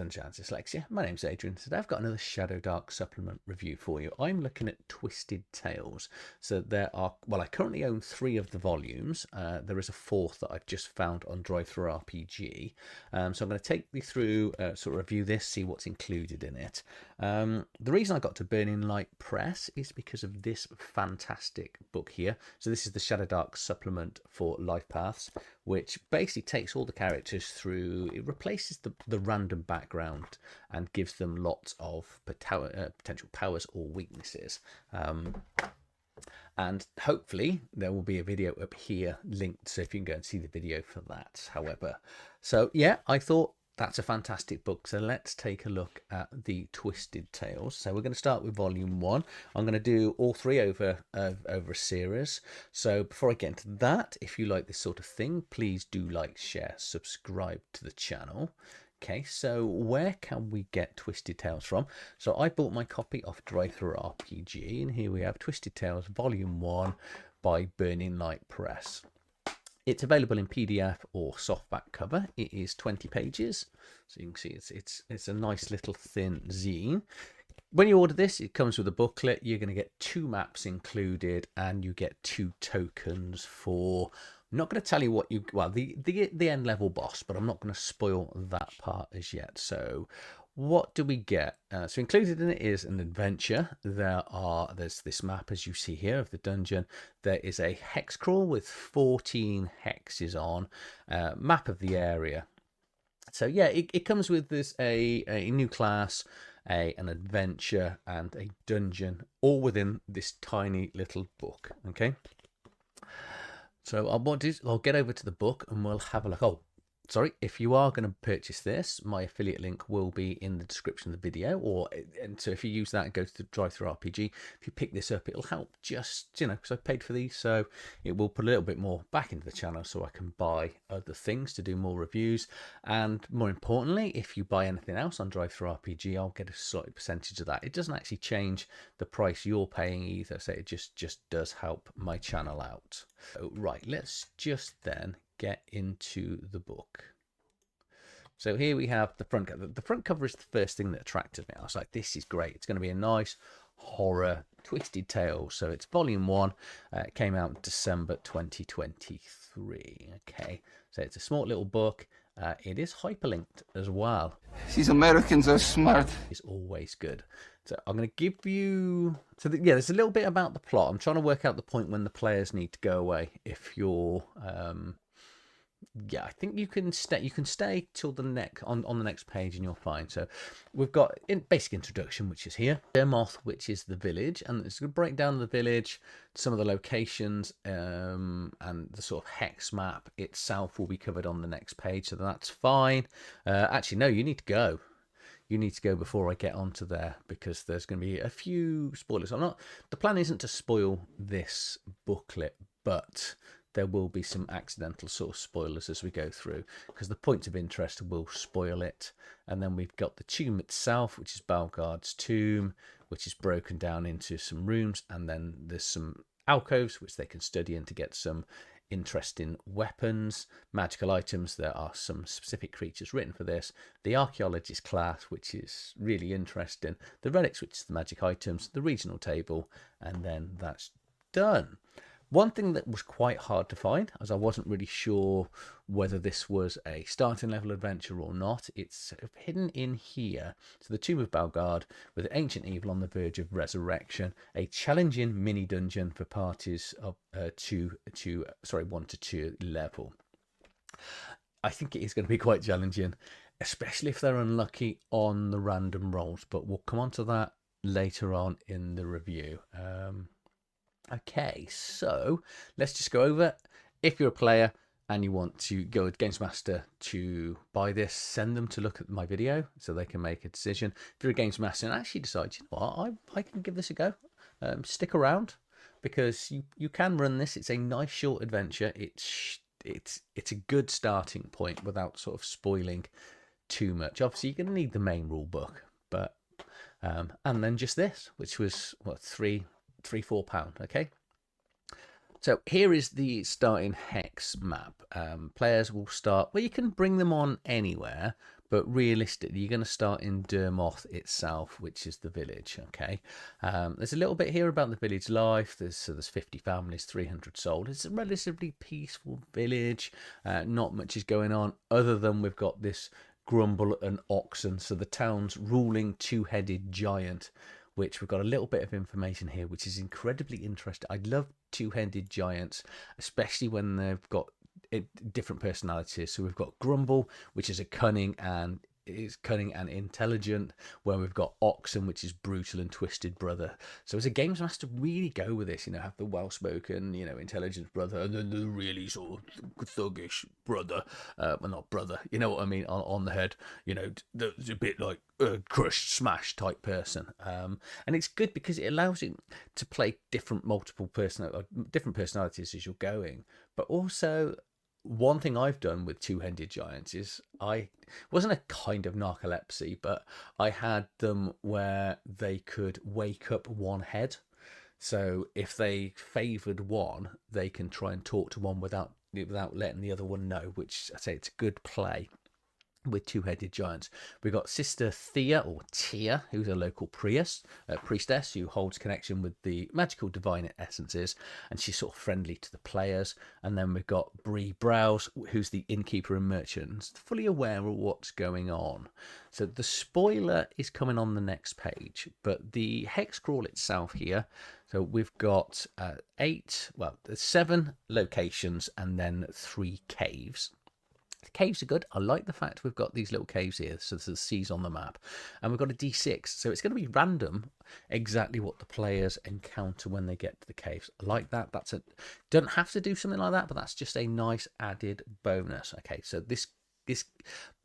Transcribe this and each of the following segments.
and Jazz Dyslexia. My name's Adrian. Today I've got another ShadowDark supplement review for you. I'm looking at Twisted Tales. So there are, well, I currently own 3 of the volumes. There is a 4th that I've just found on TTRPG. So I'm going to take you through, sort of review this, see what's included in it. The reason I got to Burning Light Press is because of this fantastic book here. So this is the ShadowDark supplement for Life Paths, which basically takes all the characters through, it replaces the random background and gives them lots of potential powers or weaknesses. And hopefully there will be a video up here linked, so if you can go and see the video for that. However, so yeah, I thought that's a fantastic book. So let's take a look at the Twisted Tales. So we're going to start with volume 1. I'm going to do all 3 over a series. So before I get into that, if you like this sort of thing, please do like, share, subscribe to the channel. Okay, so where can we get Twisted Tales from? So I bought my copy of TTRPG, and here we have Twisted Tales Volume 1 by Burning Light Press. It's available in PDF or softback cover. It is 20 pages, so you can see it's a nice little thin zine. When you order this, it comes with a booklet. You're going to get 2 maps included, and you get 2 tokens for. I'm not going to tell you what you, well, the end level boss, but I'm not going to spoil that part as yet. So what do we get? So included in it is an adventure. There's this map, as you see here, of the dungeon. There is a hex crawl with 14 hexes on, map of the area. So yeah, it comes with this a new class, an adventure, and a dungeon, all within this tiny little book. Okay. So I'll get over to the book and we'll have a look. Oh, sorry, if you are going to purchase this, my affiliate link will be in the description of the video, and so if you use that and go to the drive-through RPG, if you pick this up, it'll help just, you know, because I paid for these, so it will put a little bit more back into the channel so I can buy other things to do more reviews. And more importantly, if you buy anything else on drive-through RPG, I'll get a slight percentage of that. It doesn't actually change the price you're paying either, so it just does help my channel out. So, right, let's just then get into the book. So here we have the front cover. The front cover is the first thing that attracted me. I was like, this is great. It's going to be a nice horror Twisted Tales. So it's volume 1. It came out in December 2023. Okay, so it's a small little book. It is hyperlinked as well. These Americans are smart. It's always good. So I'm going to give you. So yeah, there's a little bit about the plot. I'm trying to work out the point when the players need to go away. If you're yeah, I think you can stay. You can stay till the next on the next page, and you're fine. So we've got basic introduction, which is here. Dermoth, which is the village, and it's going to break down the village, some of the locations, and the sort of hex map itself will be covered on the next page. So that's fine. Actually, no, you need to go. You need to go before I get onto there, because there's going to be a few spoilers. The plan isn't to spoil this booklet, but there will be some accidental sort of spoilers as we go through, because the points of interest will spoil it. And then we've got the tomb itself, which is Balgard's tomb, which is broken down into some rooms, and then there's some alcoves which they can study in to get some interesting weapons, magical items. There are some specific creatures written for this. The archaeologist class, which is really interesting. The relics, which is the magic items. The regional table, and then that's done. One thing that was quite hard to find, as I wasn't really sure whether this was a starting level adventure or not, it's hidden in here. So the Tomb of Balgard, with ancient evil on the verge of resurrection, a challenging mini dungeon for parties of 1 to 2 level. I think it is going to be quite challenging, especially if they're unlucky on the random rolls, but we'll come on to that later on in the review. Okay, so let's just go over. If you're a player and you want to go with Games Master to buy this, send them to look at my video so they can make a decision. If you're a Games Master and actually decide, you know what, I can give this a go, stick around, because you can run this. It's a nice short adventure. It's a good starting point without sort of spoiling too much. Obviously, you're going to need the main rule book, but and then just this, which was what, £3-4. Okay, so here is the starting hex map. Players will start, well, you can bring them on anywhere, but realistically, you're going to start in Dermoth itself, which is the village. Okay, there's a little bit here about the village life. There's 50 families, 300 souls. It's a relatively peaceful village. Not much is going on other than we've got this Grumble and Oxen, so the town's ruling two-headed giant, which we've got a little bit of information here, which is incredibly interesting. I love two-headed giants, especially when they've got different personalities. So we've got Grumble, which is cunning and intelligent, where we've got Oxen, which is brutal and twisted brother. So as a games master, really go with this, have the well-spoken, intelligent brother, and then the really sort of thuggish brother, well, not brother, you know what I mean, on the head, that's a bit like a crushed smash type person. And it's good because it allows you to play different personalities as you're going, but also one thing I've done with two-headed giants is I wasn't a kind of narcolepsy, but I had them where they could wake up one head. So if they favoured one, they can try and talk to one without letting the other one know, which I say it's a good play with two-headed giants. We've got Sister Thea, or Tia, who's a local priestess who holds connection with the magical divine essences, and she's sort of friendly to the players. And then we've got Bree Browse, who's the innkeeper and merchant, fully aware of what's going on. So the spoiler is coming on the next page, but the hex crawl itself here, so we've got there's 7 locations and then 3 caves. The caves are good. I like the fact we've got these little caves here, so there's C's on the map, and we've got a D6, so it's going to be random exactly what the players encounter when they get to the caves. I like that. Don't have to do something like that, but that's just a nice added bonus. Okay, so this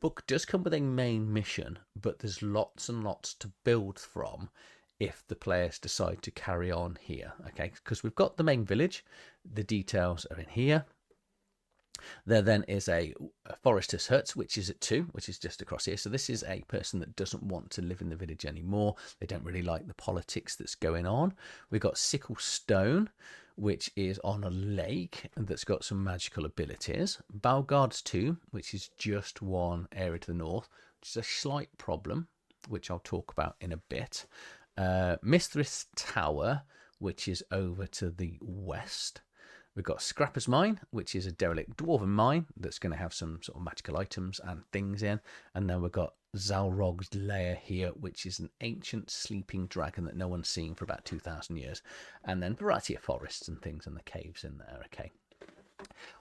book does come with a main mission, but there's lots and lots to build from if the players decide to carry on here. Okay, because we've got the main village, the details are in here. There then is a forester's hut, which is at 2, which is just across here. So this is a person that doesn't want to live in the village anymore. They don't really like the politics that's going on. We've got Sickle Stone, which is on a lake and that's got some magical abilities. Balgard's 2, which is just one area to the north, which is a slight problem, which I'll talk about in a bit. Mistress Tower, which is over to the west. We've got Scrapper's Mine, which is a derelict dwarven mine that's going to have some sort of magical items and things in. And then we've got Zalrog's Lair here, which is an ancient sleeping dragon that no one's seen for about 2,000 years. And then a variety of forests and things and the caves in there, okay.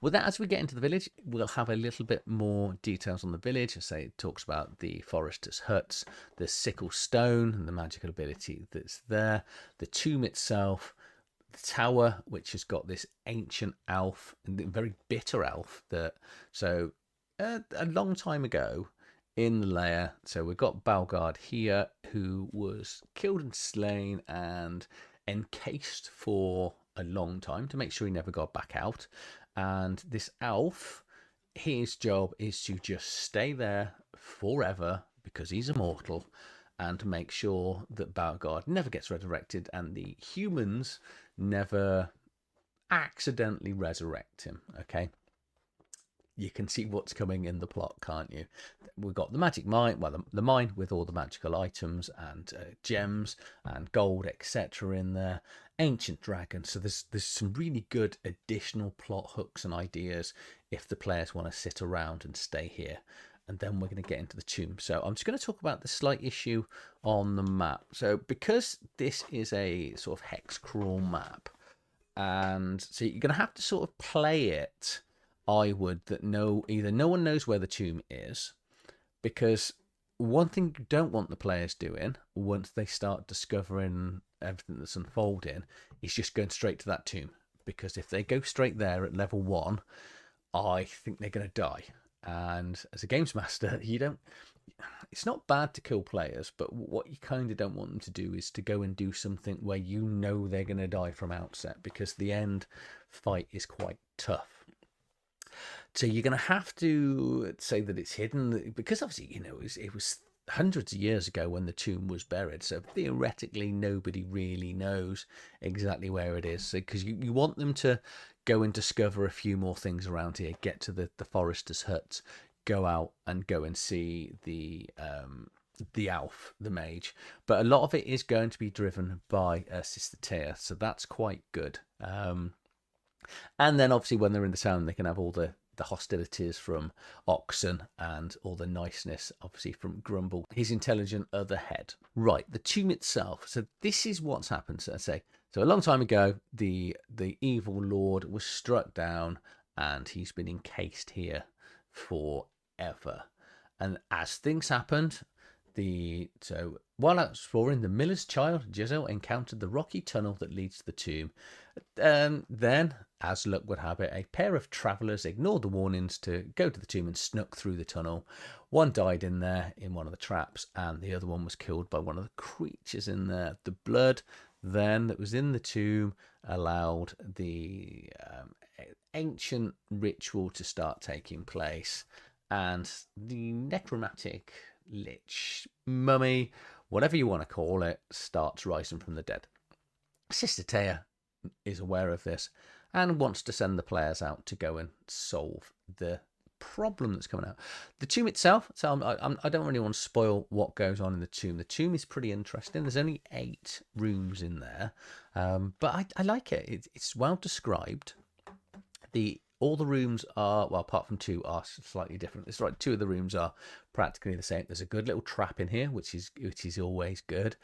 With that, as we get into the village, we'll have a little bit more details on the village. I say it talks about the forester's huts, the Sickle Stone and the magical ability that's there, the tomb itself, the tower, which has got this ancient elf, very bitter elf, that a long time ago in the lair. So we've got Balgard here, who was killed and slain and encased for a long time to make sure he never got back out. And this elf, his job is to just stay there forever because he's immortal, and to make sure that Balgard never gets resurrected and the humans never accidentally resurrect him. Okay, you can see what's coming in the plot, can't you? We've got the magic mine, the mine with all the magical items and gems and gold, etc. in there. Ancient dragon. So there's some really good additional plot hooks and ideas if the players want to sit around and stay here. And then we're going to get into the tomb. So I'm just going to talk about the slight issue on the map. So because this is a sort of hex crawl map, and so you're going to have to sort of play it, I would, that either no one knows where the tomb is, because one thing you don't want the players doing once they start discovering everything that's unfolding is just going straight to that tomb, because if they go straight there at level 1, I think they're going to die. And as a games master, it's not bad to kill players, but what you kind of don't want them to do is to go and do something where you know they're going to die from outset, because the end fight is quite tough. So you're going to have to say that it's hidden, because obviously, it was hundreds of years ago when the tomb was buried. So theoretically, nobody really knows exactly where it is. So, because you want them to go and discover a few more things around here, get to the forester's hut, go out and go and see the elf, the mage. But a lot of it is going to be driven by Sister Tia, so that's quite good. And then obviously when they're in the town, they can have all the hostilities from Oxen and all the niceness, obviously, from Grumble, his intelligent other head. Right, the tomb itself. So this is what's happened, so I say. So a long time ago, the evil lord was struck down, and he's been encased here forever. And as things happened, while out exploring, the miller's child Jizzle encountered the rocky tunnel that leads to the tomb. Then, as luck would have it, a pair of travellers ignored the warnings to go to the tomb and snuck through the tunnel. One died in there in one of the traps, and the other one was killed by one of the creatures in there. The blood then that was in the tomb allowed the ancient ritual to start taking place, and the necromantic lich, mummy, whatever you want to call it, starts rising from the dead. Sister Tia is aware of this and wants to send the players out to go and solve the problem that's coming out. The tomb itself, so I don't really want to spoil what goes on in the tomb. The tomb is pretty interesting. There's only 8 rooms in there, but I like it. It's well described. All the rooms are, well, apart from 2, are slightly different. It's right, 2 of the rooms are practically the same. There's a good little trap in here, which is always good.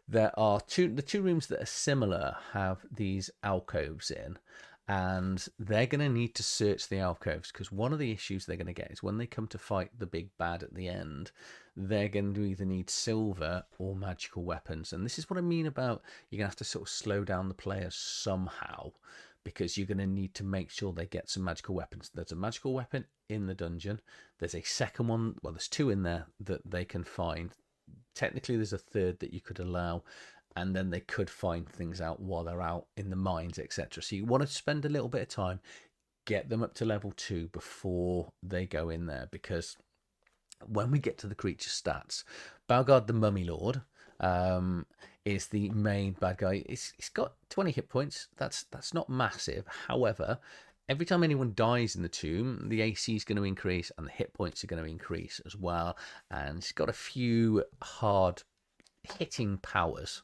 There are the 2 rooms that are similar have these alcoves in, and they're going to need to search the alcoves, because one of the issues they're going to get is when they come to fight the big bad at the end, they're going to either need silver or magical weapons. And this is what I mean about you're going to have to sort of slow down the players somehow, because you're going to need to make sure they get some magical weapons. There's a magical weapon in the dungeon. There's a second one. Well, there's 2 in there that they can find. Technically, there's a third that you could allow, and then they could find things out while they're out in the mines, etc. So you want to spend a little bit of time, get them up to level 2 before they go in there, because when we get to the creature stats, Balgard the Mummy Lord is the main bad guy. It's got 20 hit points. That's not massive. However, every time anyone dies in the tomb, the AC is going to increase and the hit points are going to increase as well. And it's got a few hard hitting powers,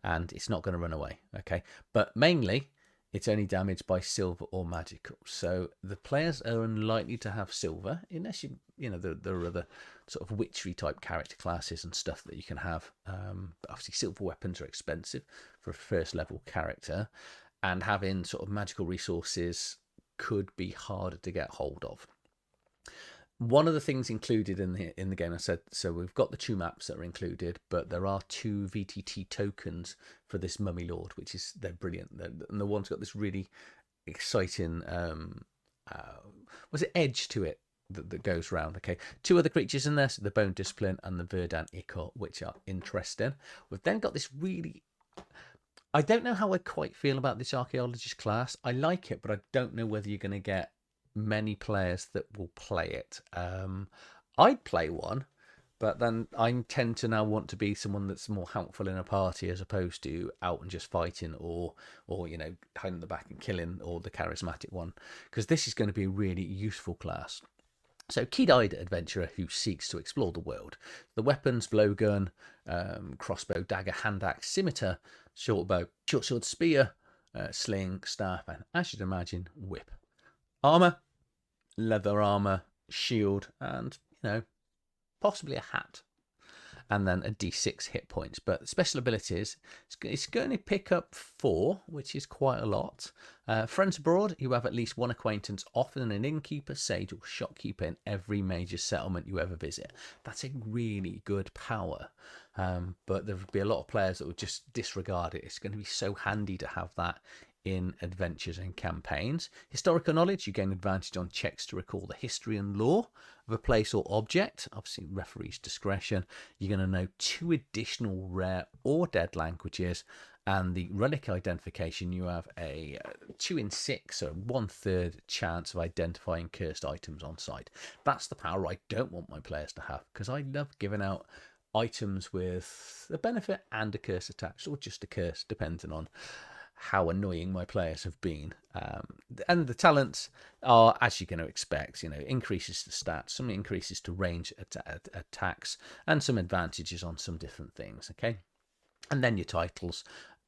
and it's not going to run away. Okay, but mainly it's only damaged by silver or magical. So the players are unlikely to have silver unless there are other sort of witchery type character classes and stuff that you can have. But obviously silver weapons are expensive for a first level character, and having sort of magical resources could be harder to get hold of. One of the things included in the game, I said, so we've got the 2 maps that are included, but there are 2 VTT tokens for this Mummy Lord, they're brilliant. And the one's got this really exciting, edge to it that goes round. Okay, 2 other creatures in there, so the Bone Discipline and the Verdant Ichor, which are interesting. We've then got this really, I don't know how I quite feel about this archaeologist class. I like it, but I don't know whether you're going to get many players that will play it. I'd play one, but then I tend to now want to be someone that's more helpful in a party as opposed to out and just fighting or hiding in the back and killing, or the charismatic one, because this is going to be a really useful class. So, keen-eyed adventurer who seeks to explore the world. The weapons: blowgun, crossbow, dagger, hand axe, scimitar, short bow, short sword, spear, sling, staff, and, as you'd imagine, whip. Armor: leather armor, shield, and possibly a hat, and then a d6 hit points. But special abilities, it's going to pick up 4, which is quite a lot. Friends abroad: you have at least 1 acquaintance, often an innkeeper, sage, or shopkeeper in every major settlement you ever visit. That's a really good power, but there would be a lot of players that would just disregard it. It's going to be so handy to have that in adventures and campaigns. Historical knowledge: you gain advantage on checks to recall the history and lore of a place or object. Obviously, referee's discretion. You're going to know 2 additional rare or dead languages, and the relic identification: you have a 2 in 6, so 1/3 chance of identifying cursed items on site. That's the power I don't want my players to have, because I love giving out items with a benefit and a curse attached, or just a curse, depending on how annoying my players have been. And the talents are, as you're going to expect, increases to stats, some increases to range attacks, and some advantages on some different things. Okay, and then your titles.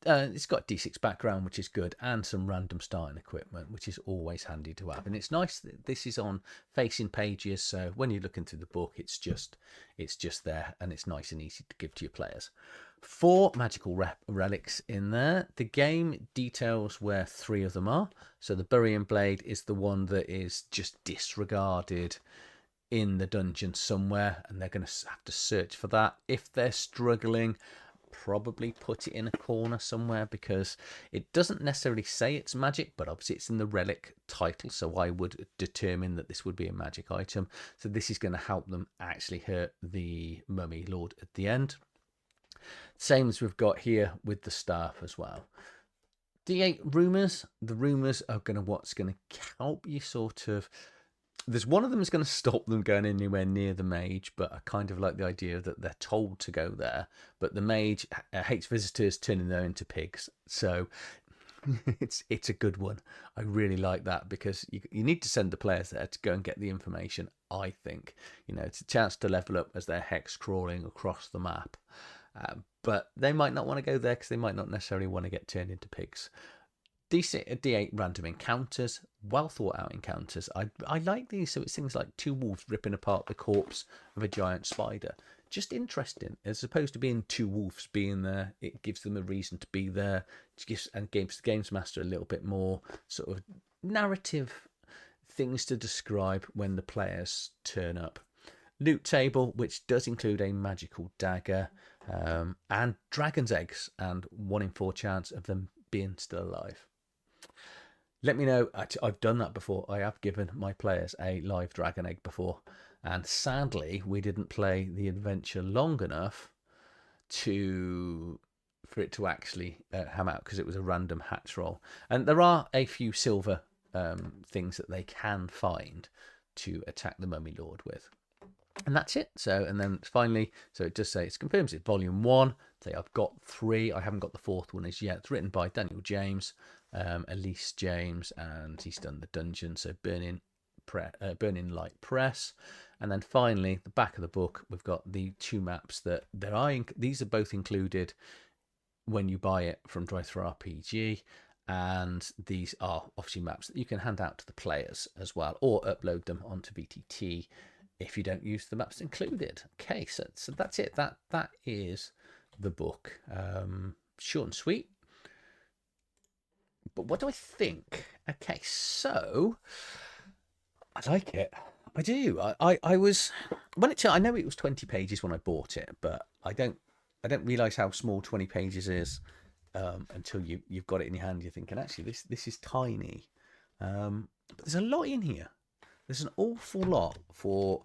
It's got D6 background, which is good, and some random starting equipment, which is always handy to have. And it's nice that this is on facing pages, so when you're looking through the book, it's just there, and it's nice and easy to give to your players. 4 magical relics in there. The game details where 3 of them are. So the Burying Blade is the one that is just disregarded in the dungeon somewhere, and they're going to have to search for that. If they're struggling, probably put it in a corner somewhere, because it doesn't necessarily say it's magic, but obviously it's in the relic title, so I would determine that this would be a magic item. So this is going to help them actually hurt the Mummy Lord at the end. Same as we've got here with the staff as well. D8 rumors. The rumors are what's going to help you sort of. There's one of them is going to stop them going anywhere near the mage, but I kind of like the idea that they're told to go there. But the mage hates visitors, turning them into pigs. So it's a good one. I really like that, because you need to send the players there to go and get the information. I think it's a chance to level up as they're hex crawling across the map. But they might not want to go there because they might not necessarily want to get turned into pigs. D8 random encounters, well thought out encounters. I like these. So it's things like 2 wolves ripping apart the corpse of a giant spider. Just interesting. As opposed to being 2 wolves being there, it gives them a reason to be there. And gives the games master a little bit more sort of narrative things to describe when the players turn up. Loot table, which does include a magical dagger, and dragon's eggs, and 1 in 4 chance of them being still alive. Let me know. I've done that before. I have given my players a live dragon egg before, and sadly we didn't play the adventure long enough for it to actually ham out, because it was a random hatch roll. And there are a few silver things that they can find to attack the Mummy Lord with. And that's it. So, and then finally, so it does say it confirms it's volume 1. Say I've got 3. I haven't got the 4th one as yet. It's written by Daniel James, Elise James, and he's done the dungeon. So Burning Light Press. And then finally, the back of the book, we've got the 2 maps that these are both included when you buy it from TTRPG. And these are obviously maps that you can hand out to the players as well, or upload them onto VTT if you don't use the maps included. Okay, so that's it. That is the book. Short and sweet. But what do I think? Okay, so I like it. I do. I was I know it was 20 pages when I bought it, but I don't realise how small 20 pages is until you've got it in your hand. You're thinking, actually, this is tiny. But there's a lot in here. There's an awful lot for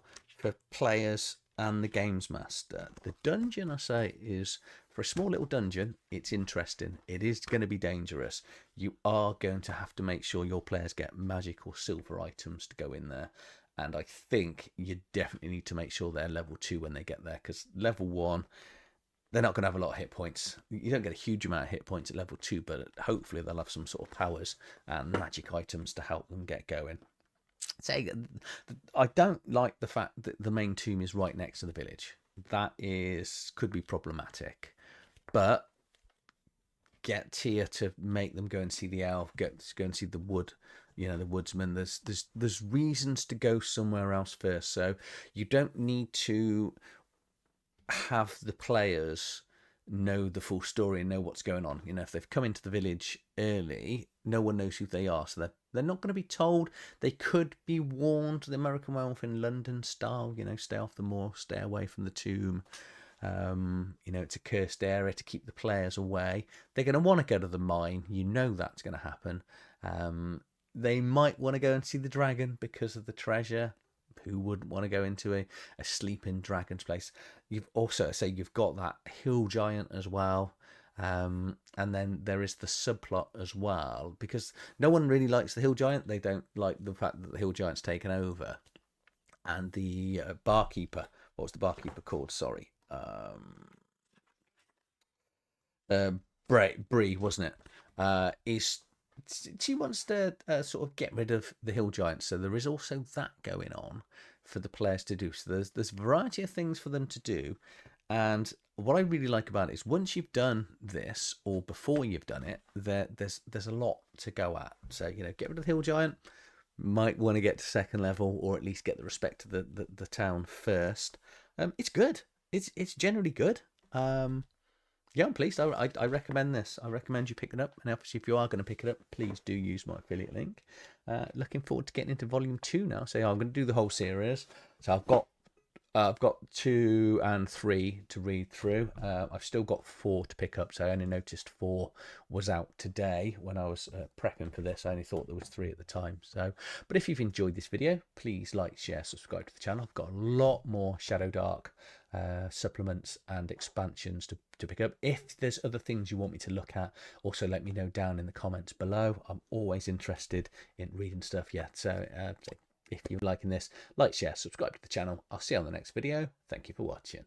players and the games master. The dungeon, I say, is, for a small little dungeon, it's interesting. It is going to be dangerous. You are going to have to make sure your players get magical silver items to go in there. And I think you definitely need to make sure they're level 2 when they get there, because level 1, they're not going to have a lot of hit points. You don't get a huge amount of hit points at level 2, but hopefully they'll have some sort of powers and magic items to help them get going. Say, I don't like the fact that the main tomb is right next to the village. That could be problematic. But get here to make them go and see the elf, go and see the wood, the woodsman. There's reasons to go somewhere else first. So you don't need to have the players know the full story and know what's going on. If they've come into the village early, no one knows who they are, so they're not going to be told. They could be warned, the American Werewolf in London style, stay off the moor, stay away from the tomb. It's a cursed area to keep the players away. They're going to want to go to the mine. That's going to happen. They might want to go and see the dragon because of the treasure. Who wouldn't want to go into a sleeping dragon's place? You've also you've got that hill giant as well. And then there is the subplot as well, because no one really likes the hill giant. They don't like the fact that the hill giant's taken over. And the barkeeper, what was the barkeeper called? Sorry. Bree, wasn't it? is she wants to sort of get rid of the hill giants. So there is also that going on for the players to do. So there's a variety of things for them to do. And what I really like about it is once you've done this or before you've done it, there's a lot to go at. So, you know, get rid of the hill giant, might want to get to second level or at least get the respect of the town first. It's good. It's generally good. Yeah, I'm pleased. I recommend this. I recommend you pick it up. And obviously, if you are going to pick it up, please do use my affiliate link. Looking forward to getting into volume 2 now. So yeah, I'm going to do the whole series. So I've got 2 and 3 to read through. I've still got 4 to pick up. So I only noticed 4 was out today when I was prepping for this. I only thought there was 3 at the time. So, but if you've enjoyed this video, please like, share, subscribe to the channel. I've got a lot more ShadowDark supplements and expansions to pick up. If there's other things you want me to look at, also let me know down in the comments below. I'm always interested in reading stuff. Yeah, so if you're liking this, like, share, subscribe to the channel. I'll see you on the next video. Thank you for watching.